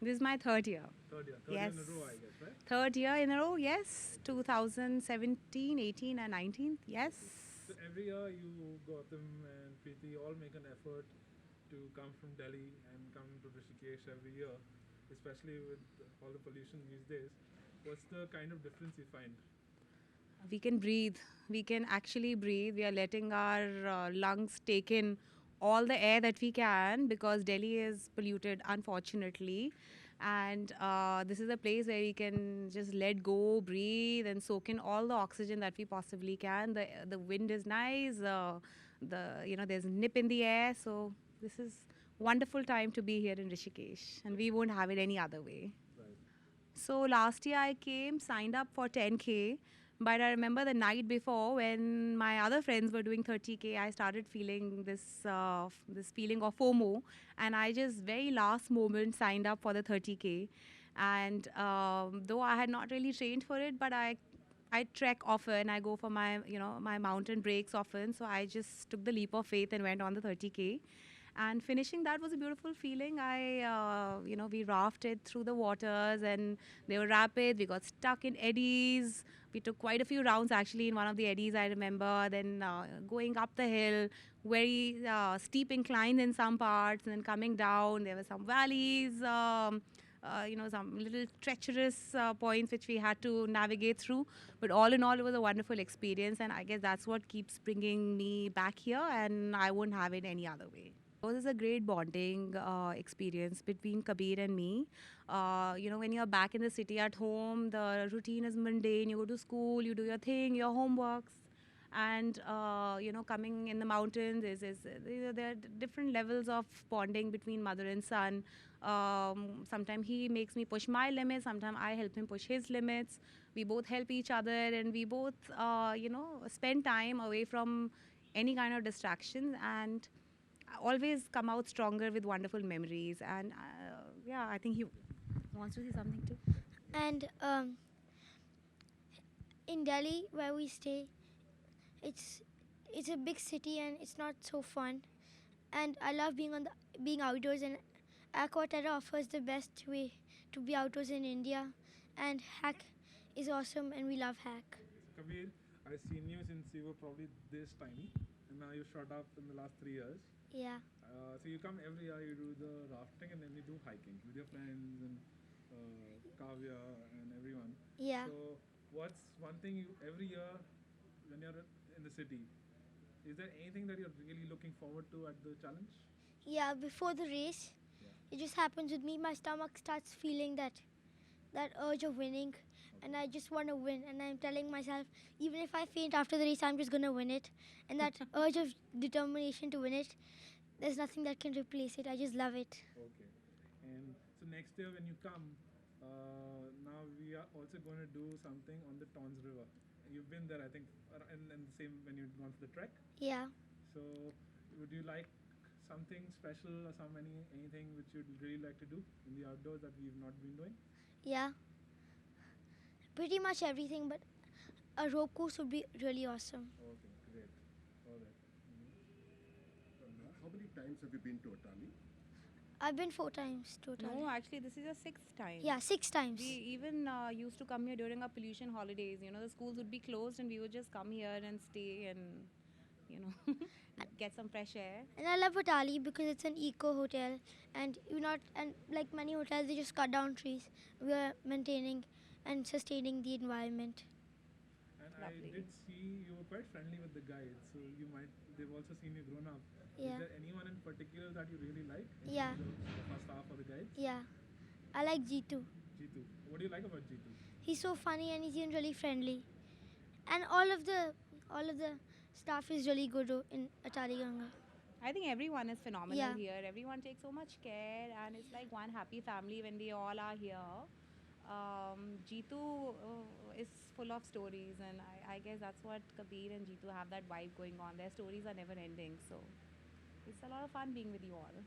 This is my third year. Third year Yes. in a row, I guess, right? Third year in a row, yes. 2017, 18, and 19th, yes. So every year you, Gautam and Preeti, all make an effort to come from Delhi and come to Rishikesh every year, especially with all the pollution these days. What's the kind of difference you find? We can breathe. We can actually breathe. We are letting our lungs take in all the air that we can because Delhi is polluted, unfortunately. And this is a place where we can just let go, breathe, and soak in all the oxygen that we possibly can. The wind is nice. There's nip in the air. So this is wonderful time to be here in Rishikesh, and we won't have it any other way. Right. So last year I came, signed up for 10K. But I remember the night before when my other friends were doing 30K, I started feeling this feeling of FOMO, and I just very last moment signed up for the 30K. And though I had not really trained for it, but I trek often. I go for my mountain breaks often. So I just took the leap of faith and went on the 30K. And finishing that was a beautiful feeling. We rafted through the waters and they were rapid. We got stuck in eddies. We took quite a few rounds actually in one of the eddies, I remember. Then going up the hill, very steep inclines in some parts, and then coming down. There were some valleys. Some little treacherous points which we had to navigate through. But all in all, it was a wonderful experience, and I guess that's what keeps bringing me back here, and I won't have it any other way. So this is a great bonding experience between Kabir and me. When you're back in the city at home, the routine is mundane. You go to school, you do your thing, your homeworks, and coming in the mountains there are different levels of bonding between mother and son. Sometimes he makes me push my limits, sometimes I help him push his limits. We both help each other, and we both spend time away from any kind of distractions, and always come out stronger with wonderful memories. And yeah, I think he wants to say something too. And in Delhi, where we stay, it's it's a big city and it's not so fun. And I love being outdoors, and Aquaterra offers the best way to be outdoors in India. And Hack is awesome, and we love Hack. So Kabir, I've seen you since you were probably this tiny, and now you shot up in the last 3 years. Yeah, So you come every year, you do the rafting, and then you do hiking with your friends and Kavya and everyone. yeah. So what's one thing you every year when you're in the city? Is there anything that you're really looking forward to at the challenge? Yeah, before the race, Yeah. it just happens with me. My stomach starts feeling that urge of winning, and I just want to win. And I'm telling myself, even if I faint after the race, I'm just gonna win it. And that urge of determination to win it, there's nothing that can replace it. I just love it. Okay. And so next year when you come, now we are also going to do something on the Tons River. You've been there, I think, in the same when you'd gone for the trek. Yeah, So would you like something special or anything which you'd really like to do in the outdoors that we've not been doing? yeah. Pretty much everything, but a rope course would be really awesome. Okay, great. All right. How many times have you been to Atali? I've been 4 times total. No, actually, this is the sixth time. Yeah, 6 times. We even used to come here during our pollution holidays. The schools would be closed, and we would just come here and stay and, you know, get some fresh air. And I love Atali because it's an eco hotel, and you not and like many hotels, they just cut down trees. We are maintaining and sustaining the environment. And Lovely. I did see you were quite friendly with the guides, so they've also seen you grown up. Yeah. Is there anyone in particular that you really like? Yeah. The first half of the guides? Yeah, I like Jitu. Jitu. What do you like about Jitu? He's so funny and he's even really friendly. And all of the staff is really good in Atali Ganga. I think everyone is phenomenal Yeah. here. Everyone takes so much care, and it's like one happy family when we all are here. Jitu is full of stories, and I guess that's what Kabir and Jitu have, that vibe going on. Their stories are never ending, so it's a lot of fun being with you all.